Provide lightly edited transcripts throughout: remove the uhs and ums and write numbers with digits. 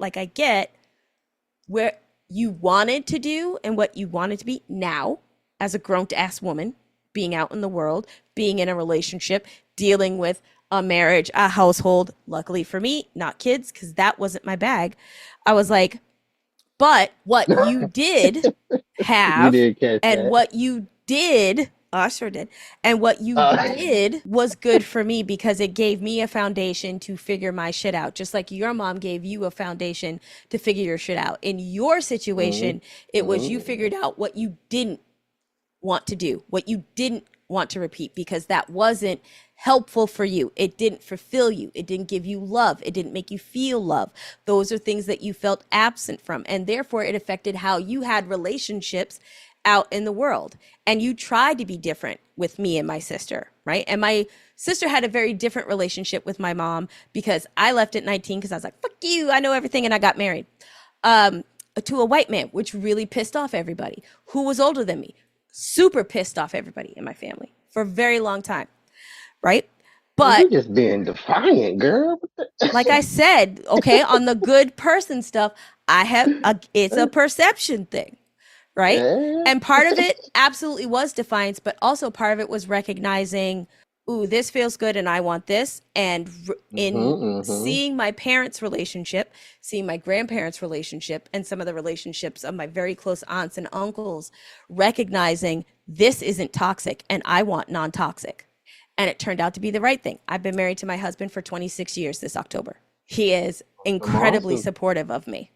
like I get where you wanted to do and what you wanted to be now as a grown ass woman, being out in the world, being in a relationship, dealing with a marriage, a household. Luckily for me, not kids, because that wasn't my bag. I was like, but what you did You have did catch and that. what you did, oh, I sure did. And what you Uh, did was good for me because it gave me a foundation to figure my shit out, just like your mom gave you a foundation to figure your shit out. In your hmm situation, it was you figured out what you didn't want to do, what you didn't want to repeat, because that wasn't helpful for you. It didn't fulfill you. It didn't give you love. It didn't make you feel love. Those are things that you felt absent from. And therefore, it affected how you had relationships out in the world. And you tried to be different with me and my sister, right? And my sister had a very different relationship with my mom because I left at 19 because I was like, fuck you, I know everything. And I got married um, to a white man, which really pissed off everybody who was older than me, super pissed off everybody in my family for a very long time, right? But you just being defiant, girl. like I said, okay, on the good person stuff, it's a perception thing, right? Yeah. And part of it absolutely was defiance, but also part of it was recognizing, ooh, this feels good and I want this. And in hmm seeing my parents' relationship, seeing my grandparents' relationship, and some of the relationships of my very close aunts and uncles, recognizing this isn't toxic and I want non toxic. And it turned out to be the right thing. I've been married to my husband for 26 years this October. He is I'm incredibly awesome. supportive of me,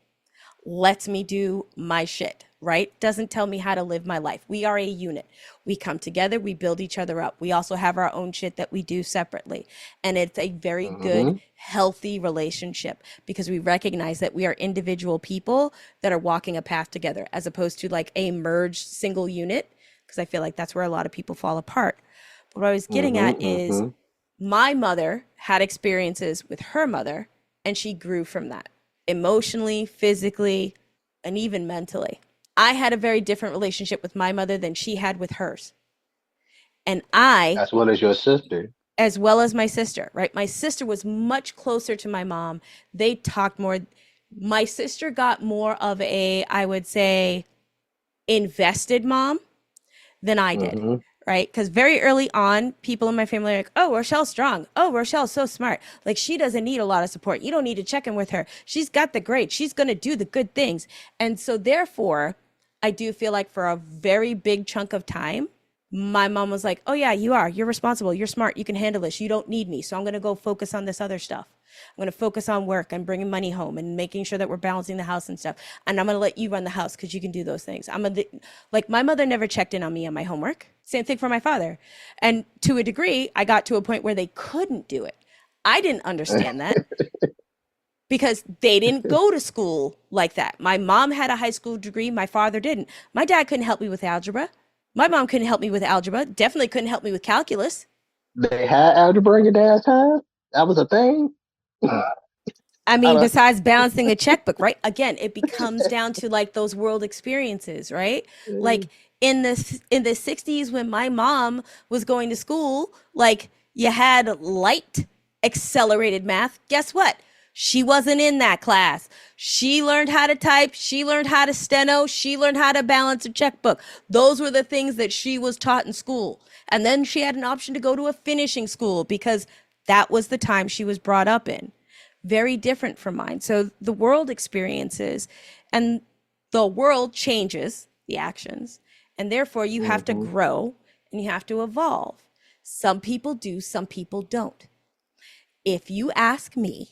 lets me do my shit, right? Doesn't tell me how to live my life. We are a unit. We come together, we build each other up. We also have our own shit that we do separately. And it's a very good, hmm healthy relationship because we recognize that we are individual people that are walking a path together as opposed to like a merged single unit. Because I feel like that's where a lot of people fall apart. But what I was getting at is hmm my mother had experiences with her mother and she grew from that emotionally, physically, and even mentally. I had a very different relationship with my mother than she had with hers. And I, As well as your sister. as well as my sister, right? My sister was much closer to my mom. They talked more. My sister got more of a, I would say, invested mom than I did, hmm right? Because very early on, people in my family are like, oh, Rochelle's strong. Oh, Rochelle's so smart. Like, she doesn't need a lot of support. You don't need to check in with her. She's got the grades. She's going to do the good things. And so, therefore, I do feel like for a very big chunk of time, my mom was like, oh, yeah, you are. You're responsible. You're smart. You can handle this. You don't need me. So, I'm going to go focus on this other stuff. I'm going to focus on work and bringing money home and making sure that we're balancing the house and stuff. And I'm going to let you run the house because you can do those things. Like my mother never checked in on me on my homework. Same thing for my father. And to a degree, I got to a point where they couldn't do it. I didn't understand that because they didn't go to school like that. My mom had a high school degree. My father didn't. My dad couldn't help me with algebra. My mom couldn't help me with algebra. Definitely couldn't help me with calculus. They had algebra in your dad's time. That was a thing. I I mean, don't, besides balancing a checkbook, right? Again, it becomes down to like those world experiences, right? Like in the 60s when my mom was going to school, like you had light accelerated math. Guess what? She wasn't in that class. She learned how to type, she learned how to steno, she learned how to balance a checkbook. Those were the things that she was taught in school. And then she had an option to go to a finishing school because that was the time she was brought up in, very different from mine. So the world experiences and the world changes the actions. And therefore, you have to hmm grow and you have to evolve. Some people do, some people don't. If you ask me,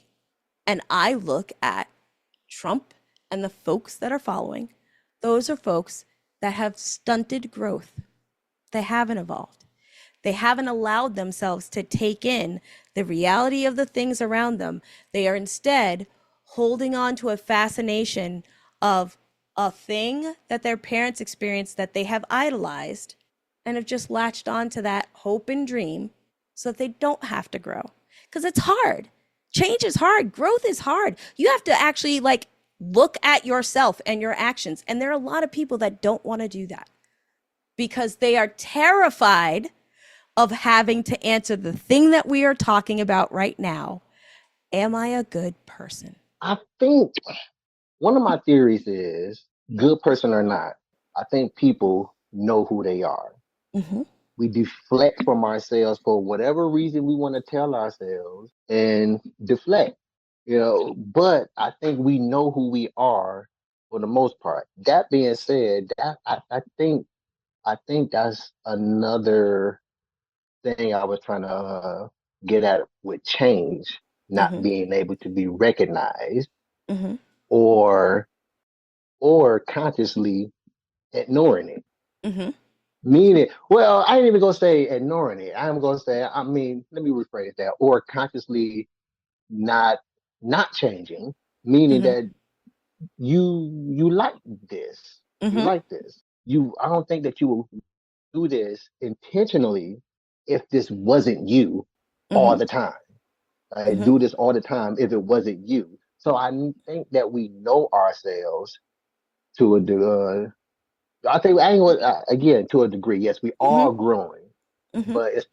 and I look at Trump and the folks that are following, those are folks that have stunted growth. They haven't evolved. They haven't allowed themselves to take in the reality of the things around them. They are instead holding on to a fascination of a thing that their parents experienced that they have idolized and have just latched on to that hope and dream so that they don't have to grow. Because it's hard. Change is hard. Growth is hard. You have to actually like look at yourself and your actions. And there are a lot of people that don't want to do that because they are terrified of having to answer the thing that we are talking about right now. Am I a good person? I think one of my theories is good person or not. I think people know who they are. Mm-hmm. We deflect from ourselves for whatever reason we want to tell ourselves and deflect, but I think we know who we are for the most part. That being said, I think that's another thing I was trying to get at with change, not Mm-hmm. being able to be recognized Mm-hmm. or consciously ignoring it. Mm-hmm. Meaning, well, I ain't even gonna say ignoring it. I'm gonna say, I mean, let me rephrase that, or consciously not changing, meaning Mm-hmm. that you like this, you Mm-hmm. like this. I don't think that you will do this intentionally if this wasn't you all Mm-hmm. the time. I Mm-hmm. do this all the time if it wasn't you. So I think that we know ourselves to I think I ain't again to a degree. Yes, we Mm-hmm. are growing, Mm-hmm. but it's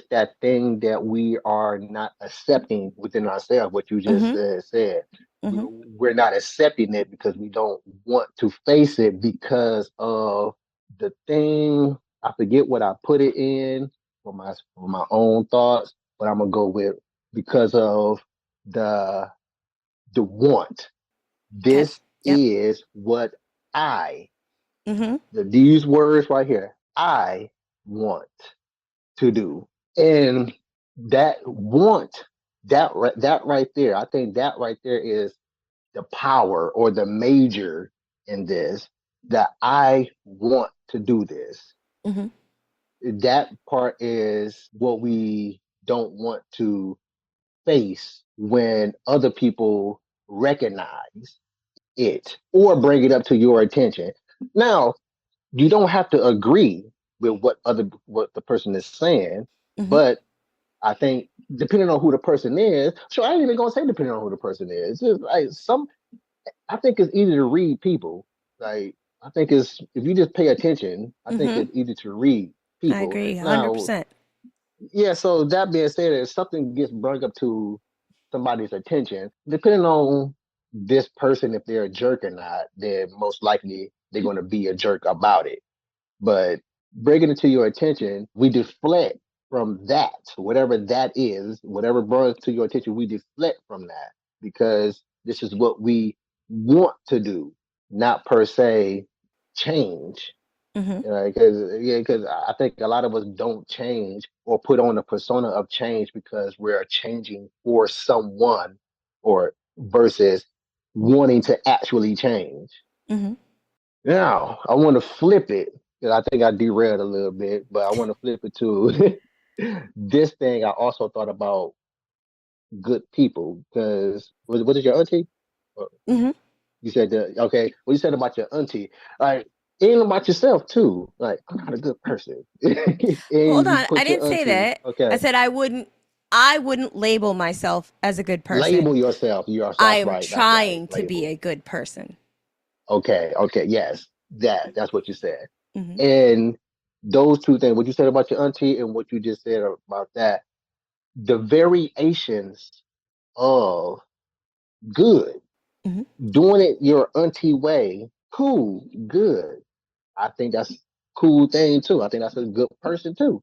that thing that we are not accepting within ourselves. What you just Mm-hmm. said, Mm-hmm. we're not accepting it because we don't want to face it because of the thing. I forget what I put it in for my own thoughts, but I'm gonna go with because of the want. Okay. This Yep. is what I Mm-hmm. these words right here, I want to do. And that want, that right there, I think that right there is the power or the major in this, that I want to do this. Mm-hmm. That part is what we don't want to face when other people recognize it or bring it up to your attention. Now, you don't have to agree with what the person is saying, Mm-hmm. but I think depending on who the person is, so I ain't even gonna say depending on who the person is. It's just like I think it's easy to read people. Like I think it's if you just pay attention, I think Mm-hmm. it's easy to read I people. agree Now, 100%. yeah. So that being said, if something gets brought up to somebody's attention, depending on this person, if they're a jerk or not, then most likely they're going to be a jerk about it. But bringing it to your attention, we deflect from that, whatever that is, whatever brings to your attention, we deflect from that because this is what we want to do, not per se change. Mm-hmm. Because I think a lot of us don't change or put on a persona of change because we're changing for someone or versus wanting to actually change. Mm-hmm. Now, I want to flip it because I think I derailed a little bit, but I want to flip it to this thing. I also thought about good people because what is your auntie? Uh, Mm-hmm. You said that, okay. What you said about your auntie, like, and about yourself too. Like, I'm not a good person. And Hold you on. I put your didn't say auntie, that. I okay, said I wouldn't label myself as a good person. label yourself. I That's am right. That's right. trying to be Label. a good person. Okay. Okay. Yes. That's what you said. Mm-hmm. And those two things, what you said about your auntie and what you just said about that, the variations of good, Mm-hmm. doing it your auntie way, cool, good. I think that's a cool thing too. I think that's a good person too.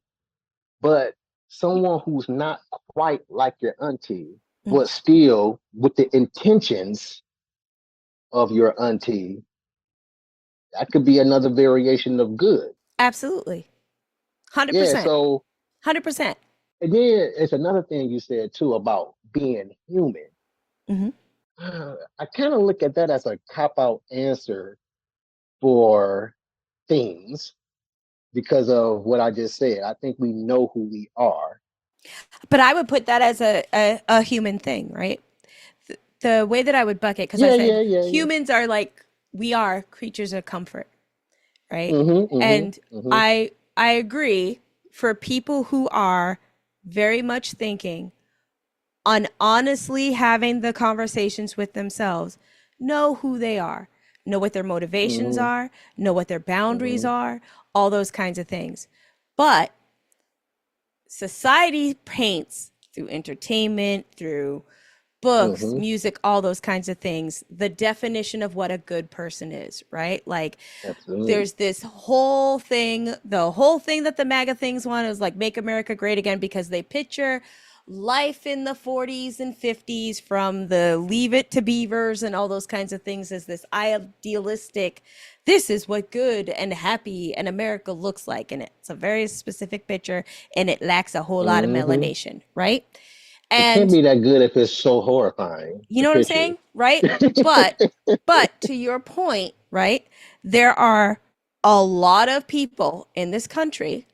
But someone who's not quite like your auntie, Mm-hmm. but still with the intentions of your auntie, that could be another variation of good. Absolutely. Yeah. 100%. So, 100%. and then it's another thing you said too about being human. Mm-hmm. I kind of look at that as a cop out answer for things because of what I just said. I think we know who we are. But I would put that as a human thing, right? The way that I would bucket, because I Yeah, said yeah, yeah, yeah. humans are like, we are creatures of comfort, right? Mm-hmm, mm-hmm, And mm-hmm, I agree for people who are very much thinking on honestly having the conversations with themselves, know who they are, know what their motivations mm-hmm, are, know what their boundaries mm-hmm, are, all those kinds of things. But society paints through entertainment, through books, Mm-hmm. music, all those kinds of things, the definition of what a good person is, right? Like Absolutely. there's this whole thing, the whole thing that the MAGA things want is like make America great again because they picture life in the 40s and 50s from the Leave It to Beavers and all those kinds of things as this idealistic, this is what good and happy and America looks like. And it's a very specific picture and it lacks a whole lot of Mm-hmm. melanation, right? It can't And be that good if it's so horrifying you to know what I'm picture. saying? Right? But to your point, right? There are a lot of people in this country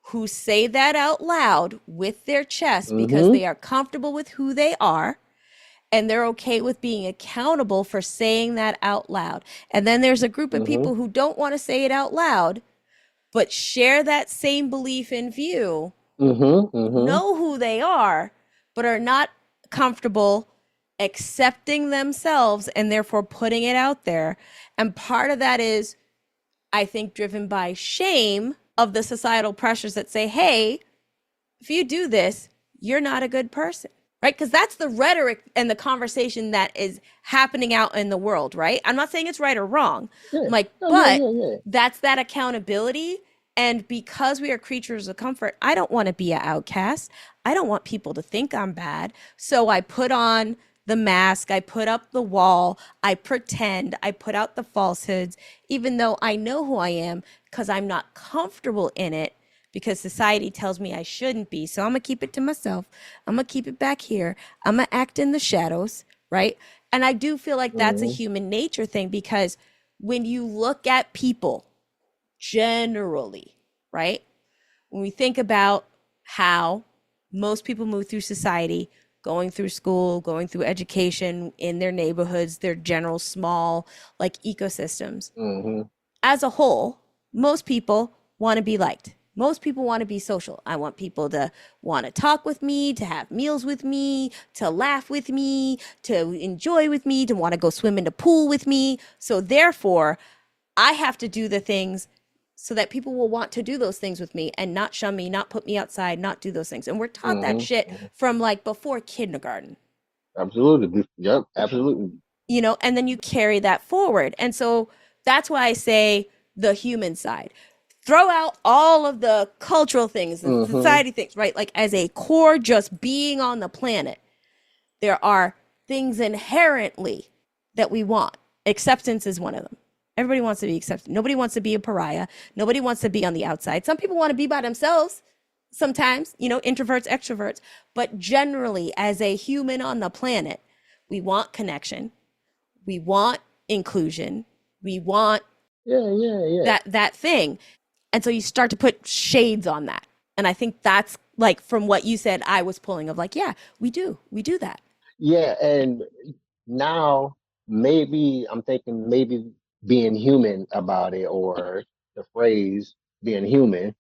who say that out loud with their chest because Mm-hmm. they are comfortable with who they are and they're okay with being accountable for saying that out loud. And then there's a group of Mm-hmm. people who don't want to say it out loud but share that same belief and view, Mm-hmm. Mm-hmm. know who they are, but are not comfortable accepting themselves and therefore putting it out there. And part of that is, I think, driven by shame of the societal pressures that say, hey, if you do this, you're not a good person, right? Because that's the rhetoric and the conversation that is happening out in the world, right? I'm not saying it's right or wrong. Yeah. I'm like, Oh, yeah, but yeah, yeah. that's that accountability. And because we are creatures of comfort, I don't want to be an outcast. I don't want people to think I'm bad. So I put on the mask, I put up the wall, I pretend, I put out the falsehoods, even though I know who I am because I'm not comfortable in it because society tells me I shouldn't be. So I'm going to keep it to myself. I'm going to keep it back here. I'm going to act in the shadows, right? And I do feel like that's a Mm-hmm. human nature thing because when you look at people generally, right? When we think about how most people move through society, going through school, going through education in their neighborhoods, their general small like ecosystems, Mm-hmm. as a whole, most people want to be liked. Most people want to be social. I want people to want to talk with me, to have meals with me, to laugh with me, to enjoy with me, to want to go swim in the pool with me. So, therefore, I have to do the things so that people will want to do those things with me and not shun me, not put me outside, not do those things. And we're taught that shit Mm-hmm. from like before kindergarten, Absolutely. Yep. Absolutely. and then you carry that forward. And so that's why I say the human side. Throw out all of the cultural things, the Mm-hmm. society things, right? Like as a core, just being on the planet, there are things inherently that we want. Acceptance is one of them. Everybody wants to be accepted. Nobody wants to be a pariah. Nobody wants to be on the outside. Some people want to be by themselves sometimes, introverts, extroverts. But generally, as a human on the planet, we want connection. We want inclusion. We want Yeah, yeah, yeah. that thing. And so you start to put shades on that. And I think that's like from what you said, I was pulling of like, yeah, we do. We do that. Yeah, and now maybe I'm thinking maybe being human about it or the phrase being human,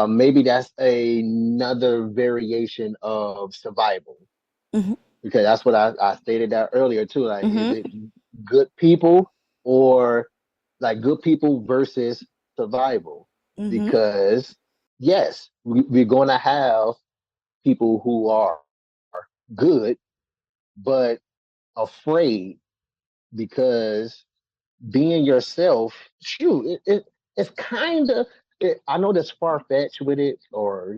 maybe that's another variation of survival Mm-hmm. because that's what I stated that earlier too. Like, is Mm-hmm. it good people or like good people versus survival? Mm-hmm. Because yes, we're going to have people who are good, but afraid because being yourself, shoot, it's kind of. I know that's far fetched with it, or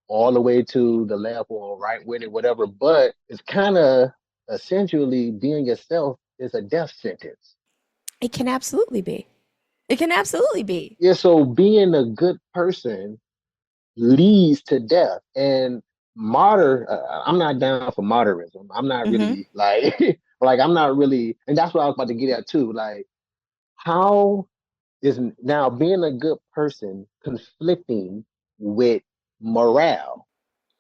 all the way to the left or right with it, whatever. But it's kind of essentially being yourself is a death sentence. It can absolutely be. It can absolutely be. Yeah, so being a good person leads to death, and I'm not down for modernism. I'm not Mm-hmm. really like like I'm not really, and that's what I was about to get at too. Like how is now being a good person conflicting with morale,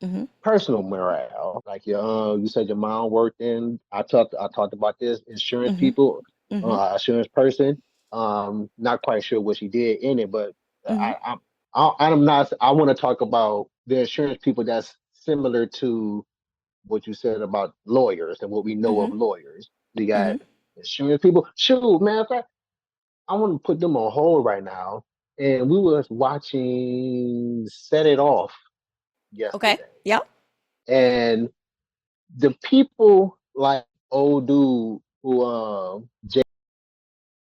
Mm-hmm. personal morale? Like you said your mom worked in. I talked about this insurance Mm-hmm. people, Mm-hmm. insurance person. Not quite sure what she did in it, but Mm-hmm. I'm not. I want to talk about the insurance people that's similar to what you said about lawyers and what we know Mm-hmm. of lawyers. We got Mm-hmm. insurance people. Shoot, man, I want to put them on hold right now. And we was watching Set It Off Okay. yesterday. Yep. And the people like old dude who